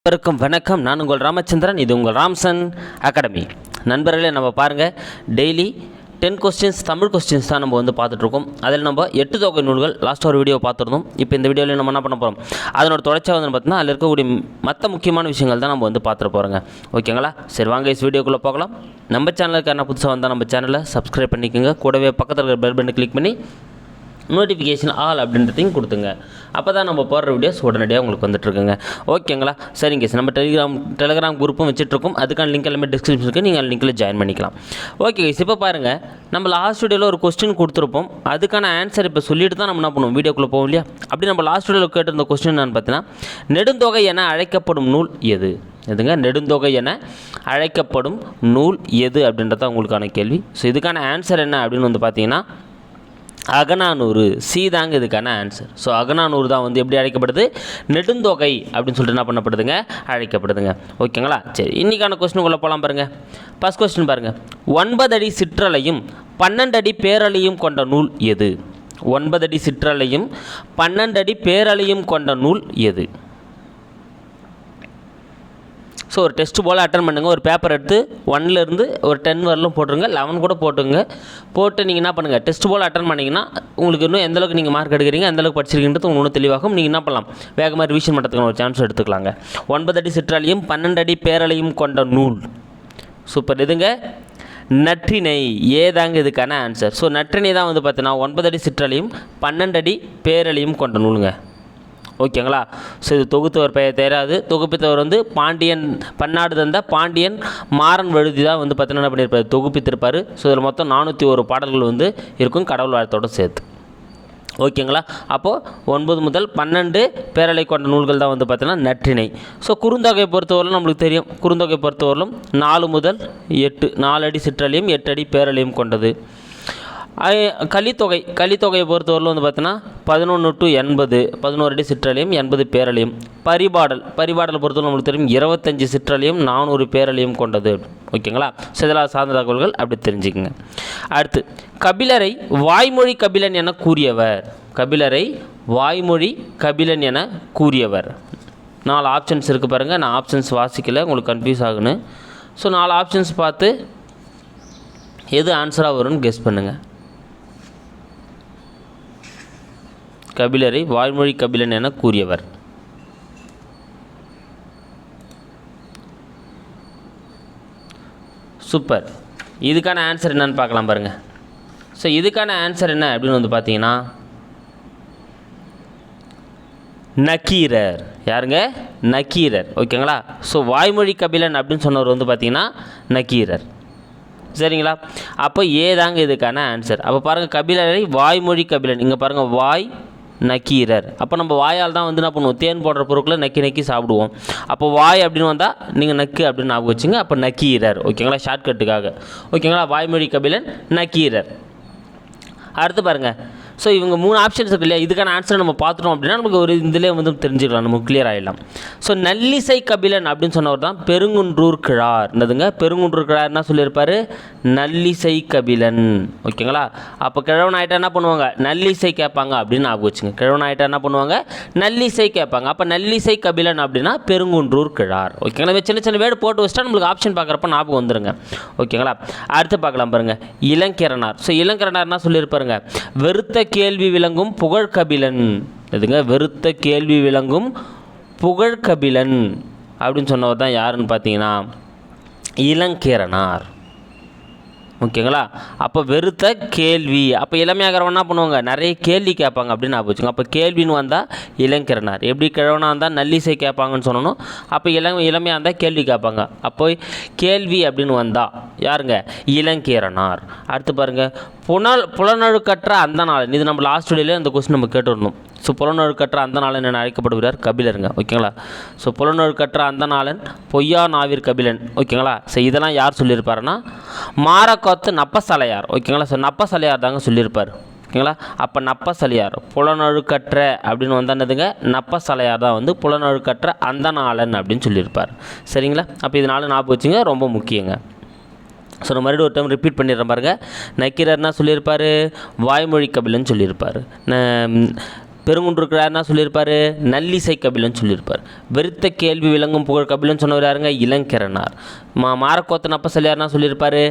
அனைவருக்கும் வணக்கம். நான் உங்கள் ராமச்சந்திரன். இது உங்கள் ராம்சன் அகாடமி. நண்பர்களே, நம்ம பாருங்கள், டெய்லி 10 கொஸ்டின்ஸ் தமிழ் கொஸ்டின்ஸ் தான் நம்ம பார்த்துட்ருக்கோம். அதில் நம்ம 8 தொகை நூல்கள் லாஸ்ட் ஒரு வீடியோ பார்த்துருந்தோம். இப்போ இந்த வீடியோவில் நம்ம என்ன பண்ண போகிறோம், அதனோட தொடர்ச்சியாக பார்த்தீங்கன்னா அதில் இருக்கக்கூடிய மற்ற முக்கியமான விஷயங்கள் தான் நம்ம பார்த்துட்டு போகிறோங்க. ஓகேங்களா? சரி, வாங்க இஸ் வீடியோக்குள்ளே போகலாம். நம்ம சேனலுக்கு என்ன புதுசாக வந்தால் நம்ம சேனலை சப்ஸ்கிரைப் பண்ணிக்கோங்க. கூடவே பக்கத்தில் இருக்கிற பெல் பட்டனை கிளிக் பண்ணி நோட்டிஃபிகேஷன் ஆல் அப்படின்றதையும் கொடுத்துங்க. அப்போ தான் நம்ம போடுற வீடியோஸ் உடனடியாக உங்களுக்கு வந்துட்டுருக்குங்க. ஓகேங்களா? சரிங்க சார், நம்ம டெலிகிராம் குரூப்பும் வச்சுட்ருக்கோம். அதுக்கான லிங்க் எல்லாமே டிஸ்கிரிப்ஷன் இருக்குது, நீங்கள் லிங்கில் ஜாயின் பண்ணிக்கலாம். ஓகே கைஸ், இப்போ பாருங்கள், நம்ம லாஸ்ட் வீடியோவில் ஒரு கொஸ்டின் கொடுத்துருப்போம். அதுக்கான ஆன்சர் இப்போ சொல்லிட்டு தான் நம்ம என்ன பண்ணுவோம், வீடியோக்குள்ளே போவோம் இல்லையா? அப்படி நம்ம லாஸ்ட் வீடியோவில் கேட்டிருந்த கொஸ்டின் என்னன்னு பார்த்தீங்கன்னா, நெடுந்தொகை என அழைக்கப்படும் நூல் எது? எதுங்க நெடுந்தொகை என அழைக்கப்படும் நூல் எது அப்படின்றத உங்களுக்கான கேள்வி. ஸோ இதுக்கான ஆன்சர் என்ன அப்படின்னு பார்த்தீங்கன்னா, அகநானூறு. சி தாங்க இதுக்கான ஆன்சர். ஸோ அகநானூறு தான் எப்படி அழைக்கப்படுது, நெடுந்தொகை அப்படின்னு சொல்லிட்டு என்ன பண்ணப்படுதுங்க, அழைக்கப்படுதுங்க. ஓகேங்களா? சரி, இன்றைக்கான கொஸ்டினுக்குள்ளே போகலாம் பாருங்கள். ஃபஸ்ட் கொஸ்டின் பாருங்கள், 9 அடி சிற்றலையும் 12 அடி பேரலையும் கொண்ட நூல் எது? 9 அடி சிற்றலையும் 12 அடி பேரலையும் கொண்ட நூல் எது? ஸோ ஒரு டெஸ்ட் போல் அட்டன் பண்ணுங்கள். ஒரு பேப்பர் எடுத்து 1லேருந்து ஒரு 10 வரலும் போட்டுருங்க, 11 கூட போட்டுங்க. போட்டு நீங்கள் என்ன பண்ணுங்கள், டெஸ்ட் போல் அட்டன் பண்ணிங்கன்னா உங்களுக்கு இன்னும் எந்தளவுக்கு நீங்கள் மார்க் எடுக்கிறீங்க, எந்தளவுக்கு படிச்சிருக்கின்றது உங்களுக்கு இன்னும் தெளிவாகும். நீங்கள் என்ன பண்ணலாம், வேகமாக ரிவிஷன் பண்ணுறதுக்கான ஒரு சான்ஸ் எடுத்துக்கலாங்க. 9 அடி சிற்றலையும் 12 அடி பேரலையும் கொண்ட நூல். சூப்பர். இதுங்க நற்றிணை. ஏதாங்க இதுக்கான ஆன்சர். ஸோ நற்றிணை தான் பார்த்தீங்கன்னா 9 அடி சிற்றலையும் 12 அடி பேரலையும் கொண்ட நூலுங்க. ஓகேங்களா? ஸோ இது தொகுத்தவர் பெயர் தெரியாது. தொகுப்பித்தவர் பாண்டியன், பன்னாடு தந்த பாண்டியன் மாறன் வழுதி தான் பார்த்தீங்கன்னா என்ன பண்ணியிருப்பார், தொகுப்பித்திருப்பார். ஸோ இதில் மொத்தம் 401 பாடல்கள் இருக்கும், கடவுள் வாழ்த்தோடு சேர்த்து. ஓகேங்களா? அப்போது 9 முதல் 12 பேரலை கொண்ட நூல்கள் தான் பார்த்தீங்கன்னா நற்றிணை. ஸோ குறுந்தொகையை பொறுத்தவரையிலும் நம்மளுக்கு தெரியும், குறுந்தொகை பொறுத்தவரையிலும் 4 முதல் 8, 4 அடி சிற்றலையும் 8 அடி பேரலையும் கொண்டது. கலித்தொகையை பொறுத்தவரையில் பார்த்தீங்கன்னா 11 to 80, 11 அடி சிற்றலையும் 80 பேரலையும். பரிபாடல் பொறுத்தவரை நம்மளுக்கு தெரியும் 25 சிற்றலையும் 400 பேரலையும் கொண்டது. ஓகேங்களா? சிதலா சார்ந்த தகவல்கள் அப்படி தெரிஞ்சுக்கங்க. அடுத்து, கபிலரை வாய்மொழி கபிலன் என கூறியவர். கபிலரை வாய்மொழி கபிலன் என கூறியவர். 4 ஆப்ஷன்ஸ் இருக்குது பாருங்கள். நான் ஆப்ஷன்ஸ் வாசிக்கலை, உங்களுக்கு கன்ஃபியூஸ் ஆகுன்னு. ஸோ 4 ஆப்ஷன்ஸ் பார்த்து எது ஆன்சராக வரும்னு கெஸ் பண்ணுங்கள். கபிலரை வாய்மொழி கபிலன் என கூறியவர். சூப்பர். இதுக்கான ஆன்சர் என்னன்னு பார்க்கலாம் பாருங்கள். ஸோ இதுக்கான ஆன்சர் என்ன அப்படின்னு பார்த்தீங்கன்னா, நக்கீரர். யாருங்க? நக்கீரர். ஓகேங்களா? ஸோ வாய்மொழி கபிலன் அப்படின்னு சொன்னவர் பார்த்தீங்கன்னா நக்கீரர். சரிங்களா? அப்போ ஏதாங்க இதுக்கான ஆன்சர். அப்போ பாருங்கள், கபிலரை வாய்மொழி கபிலன். இங்கே பாருங்கள், வாய் நக்கீரர். அப்போ நம்ம வாயால் தான் என்ன பண்ணுவோம், தேன் போடுற பொருட்களை நக்கி சாப்பிடுவோம். அப்போ வாய் அப்படின்னு வந்தால் நீங்கள் நக்கு அப்படின்னு ஞாபகம் வச்சுங்க. அப்போ நக்கீரர். ஓகேங்களா? ஷார்ட்கட்டுக்காக. ஓகேங்களா? வாய்மொழி கபிலன், நக்கீரர். அடுத்து பாருங்கள், ஸோ இவங்க 3 ஆப்ஷன்ஸ் இருக்கு இல்லையா? இதுக்கான ஆன்சர் நம்ம பார்த்துட்டோம் அப்படின்னா நமக்கு ஒரு இதிலே தெரிஞ்சுக்கலாம், நமக்கு கிளியர் ஆகிடலாம். ஸோ நல்லிசை கபிலன் அப்படின்னு சொன்னவர் தான் பெருங்குன்றூர் கிழார். என்னதுங்க? பெருங்குன்றூர் கிழார் என்ன சொல்லியிருப்பார், நல்லிசை கபிலன். ஓகேங்களா? அப்போ கிழவன் ஆகிட்டா என்ன பண்ணுவாங்க, நல்லிசை கேட்பாங்க அப்படின்னு ஞாபகம் வச்சுங்க. கிழவன் ஆகிட்டா என்ன பண்ணுவாங்க, நல்லிசை கேட்பாங்க. அப்போ நல்லிசை கபிலன் அப்படின்னா பெருங்குன்றூர் கிழார். ஓகேங்களா? சின்ன வேர்டு போட்டு வச்சுட்டா நம்மளுக்கு ஆப்ஷன் பார்க்குறப்ப ஞாபகம் வந்துருங்க. ஓகேங்களா? அடுத்து பார்க்கலாம் பாருங்கள், இளங்கிரனார். ஸோ இளங்கிரனார் என்ன சொல்லியிருப்பாருங்க, வெறுத்த கேள்வி விளங்கும் புகழ்கபிலன். எதுங்க? வெறுத்த கேள்வி விளங்கும் புகழ்கபிலன் அப்படின்னு சொன்னவர் தான் யாருன்னு பார்த்தீங்கன்னா இளங்கிரனார். ஓகேங்களா? அப்போ வெறுத்த கேள்வி. அப்போ இளமையாகிறவன் என்ன பண்ணுவாங்க, நிறைய கேள்வி கேட்பாங்க அப்படின்னு வச்சுக்கோங்க. அப்போ கேள்வின்னு வந்தால் இளங்கிரனார். எப்படி கிழவனாக இருந்தால் நல்லிசை கேட்பாங்கன்னு சொல்லணும். அப்போ இளமையாக இருந்தால் கேள்வி கேட்பாங்க. அப்போ கேள்வி அப்படின்னு வந்தால் யாருங்க, இளங்கிரனார். அடுத்து பாருங்கள், புலனழுக்கற்ற அந்த நாளன். இது நம்ம லாஸ்ட் வீடியோவில் இந்த கொஸ்டின் நம்ம கேட்டுருந்தோம். ஸோ புலனழுக்கற்ற அந்த நாளன் என அழைக்கப்படுகிறார் கபிலருங்க. ஓகேங்களா? ஸோ புலனழுக்கற்ற அந்த நாளன், பொய்யா நாவிர் கபிலன். ஓகேங்களா? ஸோ இதெல்லாம் யார் சொல்லியிருப்பாருன்னா மாரக்கோத்து நப்பசலையார். ஓகேங்களா? ஸோ நப்பசலையார் தாங்க சொல்லியிருப்பார். ஓகேங்களா? அப்போ நப்பசலையார் புலனழுக்கற்ற அப்படின்னு வந்தானதுங்க, நப்பசலையார் தான் புலனழுக்கற்ற அந்த நாளன் அப்படின்னு சொல்லியிருப்பார். சரிங்களா? அப்போ இதனால ஞாபகம் வச்சுங்க, ரொம்ப முக்கியங்க. ஸோ நான் மறுபடியும் ஒரு டைம் ரிப்பீட் பண்ணிடுறேன் பாருங்கள். நக்கீரர்னா சொல்லியிருப்பார், வாய்மொழி கபிலன் சொல்லியிருப்பார். பெருங்குன்றுக்கிழார் என்ன சொல்லியிருப்பார்? நல்லிசை கபிலன் சொல்லியிருப்பார். வெறுத்த கேள்வி விளங்கும் புகழ் கபிலன் சொன்னவர் யாருங்க? இளங்கிரனார். மாரக்கோத்தன் அப்ப சொல்லியார் என்ன சொல்லியிருப்பார்?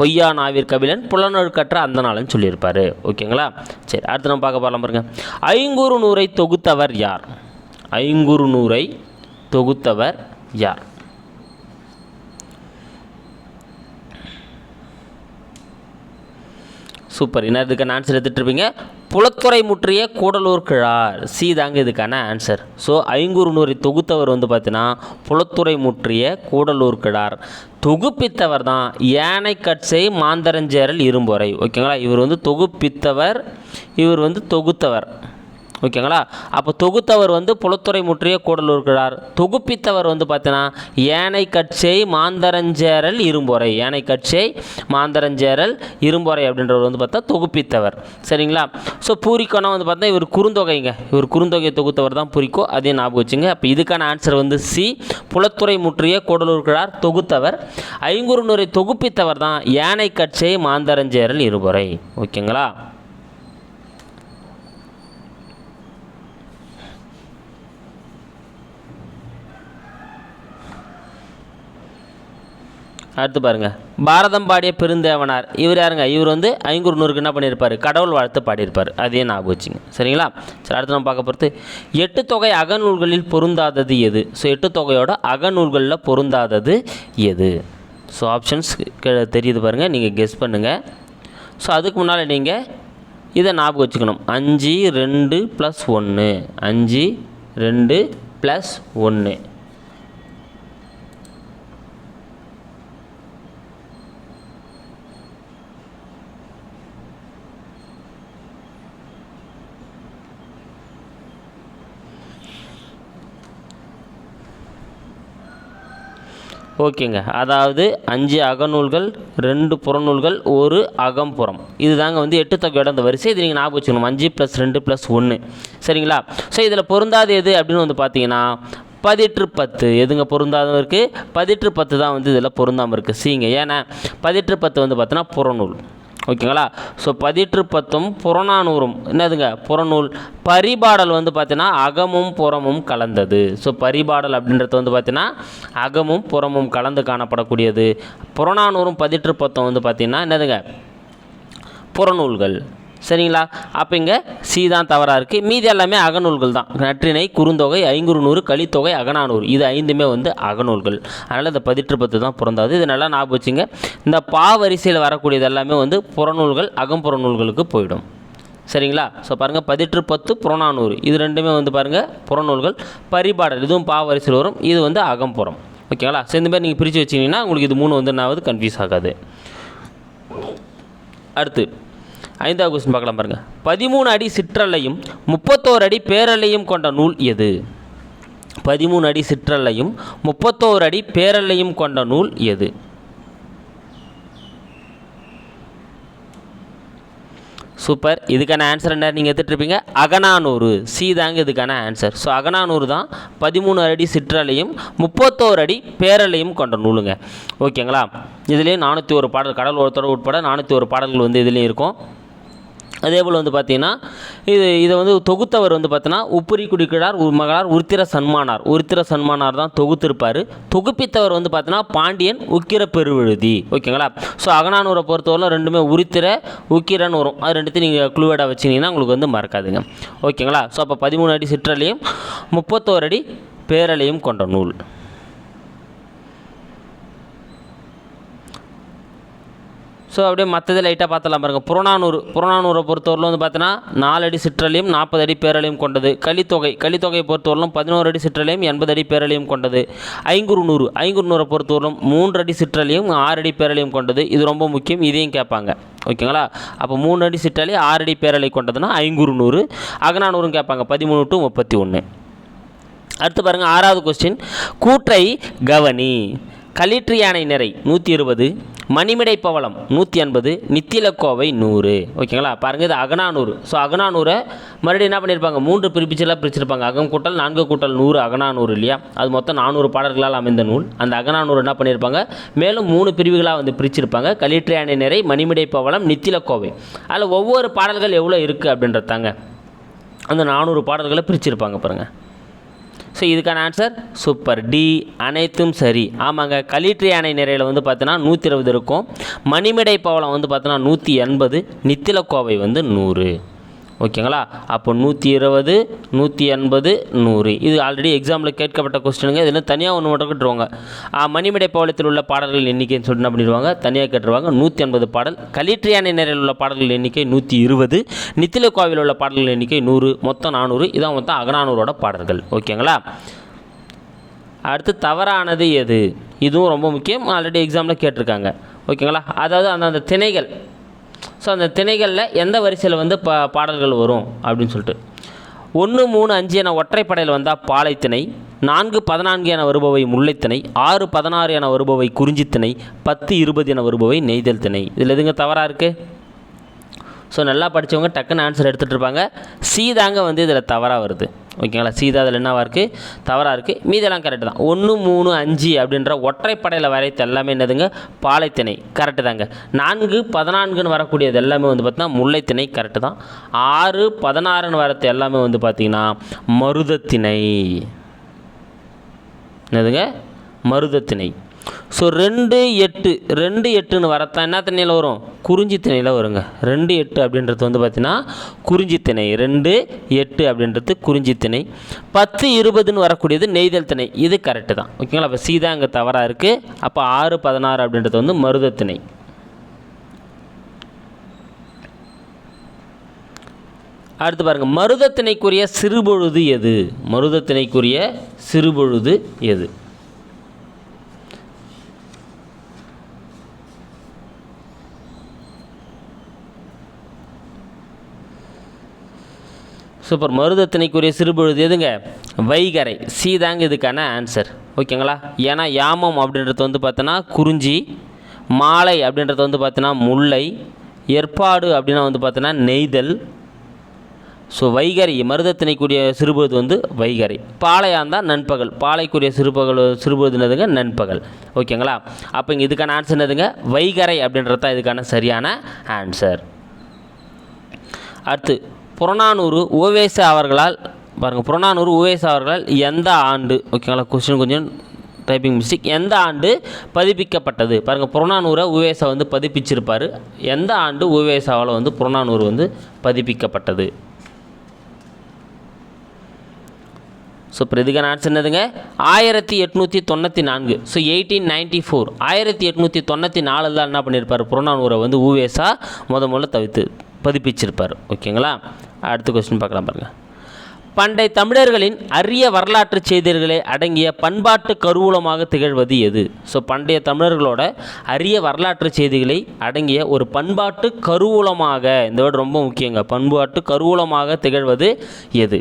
பொய்யா நாவிற் கபிலன் புலனொழுக்கற்ற அந்த நாள்னு சொல்லியிருப்பார். ஓகேங்களா? சரி, அடுத்து நம்ம பார்க்க போகலாம் பாருங்க. ஐங்குறு நூறை தொகுத்தவர் யார்? ஐங்குறு நூறை தொகுத்தவர் யார்? சூப்பர். என்ன இதுக்கான ஆன்சர் எடுத்துகிட்ருப்பீங்க? புலத்துறை முற்றிய கூடலூர் கிழார். சி தாங்க இதுக்கான ஆன்சர். ஸோ ஐங்குறு நூறை தொகுத்தவர் பார்த்தீங்கன்னா புலத்துறை முற்றிய கூடலூர் கிழார். தொகுப்பித்தவர் தான் யானைக்கட்சை மாந்தரஞ்சேரல் இரும்பொறை. ஓகேங்களா? இவர் தொகுப்பித்தவர், இவர் தொகுத்தவர். ஓகேங்களா? அப்போ தொகுத்தவர் புலத்துறை முற்றிய கூடலூர் கிழார். தொகுப்பித்தவர் பார்த்தீங்கன்னா யானைக்கட்சை மாந்தரஞ்சேரல் இரும்பொறை. யானைக்கட்சை மாந்தரஞ்சேரல் இரும்பொறை அப்படின்றவர் பார்த்தா தொகுப்பித்தவர். சரிங்களா? ஸோ பூரிக்கோனா பார்த்தா இவர் குறுந்தொகைங்க. இவர் குறுந்தொகையை தொகுத்தவர் தான் பூரிக்கோ. அதையும் ஞாபகம் வச்சுங்க. அப்போ இதுக்கான ஆன்சர் சி, புலத்துறை முற்றிய கூடலூர் கிழார் தொகுத்தவர். ஐங்குறு நூறை தொகுப்பித்தவர் தான் யானைக்கட்சை மாந்தரஞ்சேரல் இரும்பொறை. ஓகேங்களா? அடுத்து பாருங்கள். பாரதம் பாடிய பெருந்தேவனார். இவர் யாருங்க? இவர் ஐங்குறு நூறுக்கு என்ன பண்ணியிருப்பார்? கடவுள் வாழ்த்து பாடியிருப்பார். அதே ஞாபகம் வச்சுங்க. சரிங்களா? சரி, அடுத்து நம்ம பார்க்க போகிறது எட்டு தொகை அகநூல்களில் பொருந்தாதது எது? ஸோ எட்டு தொகையோட அகநூல்களில் பொருந்தாதது எது? ஸோ ஆப்ஷன்ஸ் தெரியுது பாருங்கள், நீங்கள் கெஸ் பண்ணுங்கள். ஸோ அதுக்கு முன்னால் நீங்கள் இதை ஞாபகம் வச்சுக்கணும். 5 2 + 1, 5 2 + 1. ஓகேங்க. அதாவது 5 அகநூல்கள், 2 புறநூல்கள், 1 அகம்புறம். இது தாங்க எட்டு தொகையோட அந்த வரிசை. இது நீங்கள் ஞாபகம் வச்சுக்கணும். 5 + 2 + 1. சரிங்களா? ஸோ இதில் பொருந்தாது எது அப்படின்னு பார்த்தீங்கன்னா பதிற்று 10. எதுங்க பொருந்தாமல் இருக்குது? பதிற்று 10 தான் இதில் பொருந்தாமல் இருக்குது. சீங்க. ஏன்னா பதிற்று 10 பார்த்தீங்கன்னா புறநூல். ஓகேங்களா? ஸோ பதிற்று 10ம் புறநானூறும் என்னதுங்க? புறநூல். பரிபாடல் பார்த்தீங்கன்னா அகமும் புறமும் கலந்தது. ஸோ பரிபாடல் அப்படின்றது பார்த்தீங்கன்னா அகமும் புறமும் கலந்து காணப்படக்கூடியது. புறநானூறும் பதிற்று 10 பார்த்தீங்கன்னா என்னதுங்க? புறநூல்கள். சரிங்களா? அப்போ இங்கே சி தான் தவறாக இருக்குது. மீதி எல்லாமே அகநூல்கள் தான். நற்றிணை, குறுந்தொகை, ஐங்குறு நூறு, கலித்தொகை, அகநானூறு. இது 5மே அகநூல்கள். அதனால் இந்த பதிற்று 10 தான் பொருந்தாது. இது நல்லா ஞாபகம் வச்சுங்க. இந்த பா வரிசையில் வரக்கூடியது எல்லாமே புறநூல்கள், அகம்புறநூல்களுக்கு போயிடும். சரிங்களா? ஸோ பாருங்கள், பதிற்று 10 புறநானூறு. இது ரெண்டுமே பாருங்கள் புறநூல்கள். பரிபாடல் இதுவும் பா வரிசையில் வரும். இது அகம்புறம். ஓகேங்களா? ஸோ இந்த மாதிரி நீங்கள் பிரித்து வச்சிங்கன்னா உங்களுக்கு இது 3 என்னாவது கன்ஃபியூஸ் ஆகாது. அடுத்து 5வது கொஸ்டின் பார்க்கலாம் பாருங்கள். 13 அடி சிற்றல்லையும் 31 அடி பேரல்லையும் கொண்ட நூல் எது? 13 அடி சிற்றல்லையும் 31 அடி பேரல்லையும் கொண்ட நூல் எது? சூப்பர். இதுக்கான ஆன்சர் என்ன நீங்கள் எடுத்துகிட்ருப்பீங்க? அகநானூறு. சி தாங்க இதுக்கான ஆன்சர். ஸோ அகநானூறு தான் 13 அடி சிற்றலையும் 31 அடி பேரலையும் கொண்ட நூலுங்க. ஓகேங்களா? இதுலேயே 401 பாடல், கடல் ஒருத்தோட உட்பட 401 பாடல்கள் இதுலேயும் இருக்கும். அதே போல் பார்த்தீங்கன்னா இதை தொகுத்தவர் பார்த்தீங்கன்னா உப்புரி குடிக்கிழார் மகளார் உருத்திர சன்மானார். உருத்திர சன்மானார் தான் தொகுத்திருப்பார். தொகுப்பித்தவர் பார்த்தீங்கன்னா பாண்டியன் உக்கிர பெருவெழுதி. ஓகேங்களா? ஸோ அகநானூரை பொறுத்தவரை ரெண்டுமே உருத்திர உக்கிரன்னு வரும். அது ரெண்டுத்தையும் நீங்கள் குழுவேடாக வச்சிங்கன்னா உங்களுக்கு மறக்காதுங்க. ஓகேங்களா? ஸோ அப்போ 13 அடி சிற்றலையும் 31 அடி பேரலையும் கொண்ட நூல். ஸோ அப்படியே மற்றதை லைட்டாக பார்த்தலாம் பாருங்கள். புறநானூரை பொறுத்தவரையிலும் பார்த்தீங்கன்னா 4 அடி சிற்றலையும் 40 அடி பேரலையும் கொண்டது. கலித்தொகையை பொறுத்தவரையிலும் 11 அடி சிற்றலையும் 80 அடி பேரலையும் கொண்டது. ஐங்குறு நூறை பொறுத்தவரையிலும் 3 அடி சிற்றலையும் 6 அடி பேரலையும் கொண்டது. இது ரொம்ப முக்கியம், இதையும் கேட்பாங்க. ஓகேங்களா? அப்போ 3 அடி சிற்றலை 6 அடி பேரலை கொண்டதுன்னா ஐங்குறு நூறு. அகநானூறும் கேட்பாங்க 13 to 31. அடுத்து பாருங்கள் 6வது கொஸ்டின். கூற்றை கவனி. களிற்று யானை நிறை 120, மணிமிடை பவளம் 180, நித்திலக்கோவை 100. ஓகேங்களா? பாருங்கள், இது அகநானூறு. ஸோ அகநானூரை மறுபடியும் என்ன பண்ணியிருப்பாங்க? 3 பிரிச்சிருப்பாங்க. அகம் கூட்டல் 4 கூட்டல் 100 அகநானூறு இல்லையா? அது மொத்தம் 400 பாடல்களால் அமைந்த நூல். அந்த அகநானூறு என்ன பண்ணியிருப்பாங்க? மேலும் 3 பிரிவுகளாக பிரிச்சிருப்பாங்க. களிற்று யானை நிறை, மணிமிடை பவளம், நித்திலக்கோவை. அதில் ஒவ்வொரு பாடல்கள் எவ்வளோ இருக்குது அப்படின்றதாங்க. அந்த 400 பாடல்களை பிரிச்சிருப்பாங்க பாருங்கள். ஸோ இதுக்கான ஆன்சர் சூப்பர் டி, அனைத்தும் சரி. ஆமாங்க, களிற்று யானை நிறையில் வந்து பார்த்தீங்கன்னா 120 இருக்கும். மணிமேடை பவளம் வந்து பார்த்தீங்கன்னா 180, நித்திலக்கோவை வந்து 100. ஓகேங்களா? அப்போ 120, 180, 100 இது ஆல்ரெடி எக்ஸாமில் கேட்கப்பட்ட கொஸ்டினுங்க. இதில் தனியாக ஒன்று மட்டும் கேட்டுருவாங்க. மணிமேடை பவளத்தில் உள்ள பாடல்கள் எண்ணிக்கைன்னு சொல்லிட்டு பண்ணிடுவாங்க, தனியாக கேட்டுருவாங்க. 180 பாடல். களிற்று யானை நிறையில் உள்ள பாடல்கள் எண்ணிக்கை 120, நித்திலக்கோவில் உள்ள பாடல்கள் எண்ணிக்கை 100, மொத்தம் 400. இதான் மொத்தம் அகநானூரோட பாடல்கள். ஓகேங்களா? அடுத்து தவறானது எது? இதுவும் ரொம்ப முக்கியம், ஆல்ரெடி எக்ஸாமில் கேட்டிருக்காங்க. ஓகேங்களா? அதாவது அந்தந்த திணைகள். ஸோ அந்த திணைகளில் எந்த வரிசையில் வந்து பாடல்கள் வரும் அப்படின்னு சொல்லிட்டு 1, 3, 5 என ஒற்றைப்படையில் வந்தால் பாலைத்திணை, 4, 14 என வருபவை முல்லைத்திணை, 6, 16 என வருபவை குறிஞ்சித்திணை, 10, 20 என வருபவை நெய்தல் திணை. இதில் எதுங்க தவறாக இருக்குது? ஸோ நல்லா படித்தவங்க டக்குன்னு ஆன்சர் எடுத்துகிட்டு இருப்பாங்க. சி தாங்க வந்து இதில் தவறாக வருது. ஓகேங்களா? சி தான் அதில் என்னவாக இருக்குது? தவறாக இருக்குது. மீதெல்லாம் கரெக்டு தான். 1, 3, 5 அப்படின்ற ஒற்றைப்படையில் வரைத்த எல்லாமே என்னதுங்க? பாலைத்திணை. கரெக்டு தாங்க. 4, 14ன்னு வரக்கூடியது எல்லாமே வந்து பார்த்தீங்கன்னா முல்லைத்திணை. கரெக்டு தான். 6, 16ன்னு வரது எல்லாமே வந்து பார்த்திங்கன்னா மருதத்திணை. என்னதுங்க? மருதத்திணை. ஸோ 2, 8 2, 8ன்னு வரத்தான் என்ன திணையில் வரும்? குறிஞ்சி திணையில் வருங்க. 2, 8 அப்படின்றது வந்து பார்த்திங்கன்னா குறிஞ்சி திணை. 2, 8 அப்படின்றது குறிஞ்சி திணை. 10, 20ன்னு வரக்கூடியது நெய்தல் திணை. இது கரெக்டு தான். ஓகேங்களா? அப்போ சி தான் இங்கே தவறாக இருக்குது. அப்போ 6, 16 அப்படின்றது வந்து மருதத்திணை. அடுத்து பாருங்கள், மருதத்திணைக்குரிய சிறுபொழுது எது? மருதத்திணைக்குரிய சிறுபொழுது எது? சூப்பர். மருதத்திணைக்குரிய சிறுபொழுது எதுங்க? வைகறை. சி தாங்க இதுக்கான ஆன்சர். ஓகேங்களா? ஏன்னா யாமம் அப்படின்றது வந்து பார்த்தோன்னா குறிஞ்சி, மாலை அப்படின்றது வந்து பார்த்தோன்னா முல்லை, ஏற்பாடு அப்படின்னா வந்து பார்த்தோன்னா நெய்தல். ஸோ வைகறை, மருதத்திணைக்குரிய சிறுபொழுது வந்து வைகறை. பாலையாந்தான் நண்பகல். பாலைக்குரிய சிறுபொழுது என்னதுங்க? நண்பகல். ஓகேங்களா? அப்போ இங்கே இதுக்கான ஆன்சர் என்னதுங்க? வைகறை அப்படின்றது தான் இதுக்கான சரியான ஆன்சர். அடுத்து புறநானூறு ஓவேசா அவர்களால் பாருங்கள், புறநானூறு ஓவேசா அவர்களால் எந்த ஆண்டு? ஓகேங்களா? கொஸ்டின் கொஞ்சம் டைப்பிங் மிஸ்டேக். எந்த ஆண்டு பதிப்பிக்கப்பட்டது? பாருங்கள், புறநானூரை ஓவேசா வந்து பதிப்பிச்சிருப்பார். எந்த ஆண்டு ஓவேசாவால் வந்து புறநானூறு வந்து பதிப்பிக்கப்பட்டது? ஸோ இப்போ இதுக்கான ஆன்சர் என்னதுங்க? 1894. ஸோ 1894. 1894 தான் என்ன பண்ணியிருப்பார்? புறநானூரை வந்து ஓவேசா முதல்ல பதிப்பிச்சிருப்பார். ஓகேங்களா? அடுத்த கொஸ்டின் பார்க்கலாம் பாருங்கள். பண்டை தமிழர்களின் அரிய வரலாற்று செய்திகளை அடங்கிய பண்பாட்டு கருவூலமாக திகழ்வது எது? ஸோ பண்டைய தமிழர்களோட அரிய வரலாற்று செய்திகளை அடங்கிய ஒரு பண்பாட்டு கருவூலமாக, இந்த வேர்டு ரொம்ப முக்கியங்க, பண்பாட்டு கருவூலமாக திகழ்வது எது?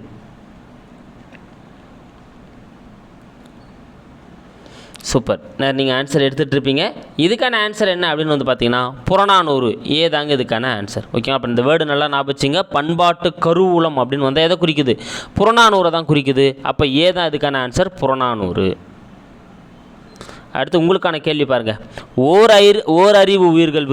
சூப்பர். நீங்கள் ஆன்சர் எடுத்துகிட்டு இருப்பீங்க. இதுக்கான ஆன்சர் என்ன அப்படின்னு வந்து பார்த்தீங்கன்னா புறநானூறு. ஏதாங்க இதுக்கான ஆன்சர். ஓகேங்களா? அப்போ இந்த வேர்டு நல்லா ஞாபகம் வச்சுங்க. பண்பாட்டு கருவூலம் அப்படின்னு வந்தால் எதை குறிக்குது? புறநானூரை தான் குறிக்குது. அப்போ ஏதான் இதுக்கான ஆன்சர்? புறநானூறு. அடுத்து உங்களுக்கான கேள்வி பாருங்கள். ஓரறிவு உயிர்கள்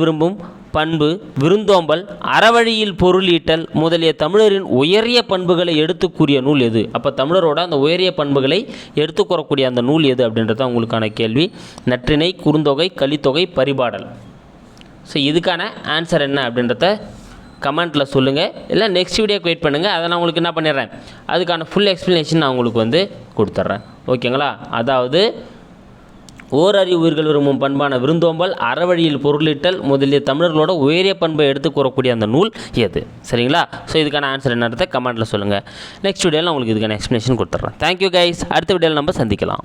விரும்பும் பண்பு விருந்தோம்பல், அறவழியில் பொருளீட்டல் முதலிய தமிழரின் உயரிய பண்புகளை எடுத்து கூறிய நூல் எது? அப்போ தமிழரோட அந்த உயரிய பண்புகளை எடுத்து கூறக்கூடிய அந்த நூல் எது அப்படின்றது உங்களுக்கான கேள்வி. நற்றிணை, குறுந்தொகை, கலித்தொகை, பரிபாடல். ஸோ இதுக்கான ஆன்சர் என்ன அப்படின்றத கமெண்ட்டில் சொல்லுங்கள். இல்லை நெக்ஸ்ட் வீடியோக்கு வெயிட் பண்ணுங்கள். அதை நான் உங்களுக்கு என்ன பண்ணிடுறேன், அதுக்கான ஃபுல் எக்ஸ்ப்ளனேஷன் நான் உங்களுக்கு வந்து கொடுத்துட்றேன். ஓகேங்களா? அதாவது ஓரறிவு உயிர்கள் விரும்பும் பண்பான விருந்தோம்பல், அறவழியில் பொருளீட்டல் முதலிய தமிழர்களோட உயரிய பண்பை எடுத்து கூறக்கூடிய அந்த நூல் எது? சரிங்களா? ஸோ இதுக்கான ஆன்சர் என்னன்றதை கமெண்ட்டில் சொல்லுங்கள். நெக்ஸ்ட் வீடியோவில் உங்களுக்கு இதுக்கான எக்ஸ்ப்ளனேஷன் கொடுத்துட்றேன். Thank you guys. அடுத்த வீடியோவில் நம்ம சந்திக்கலாம்.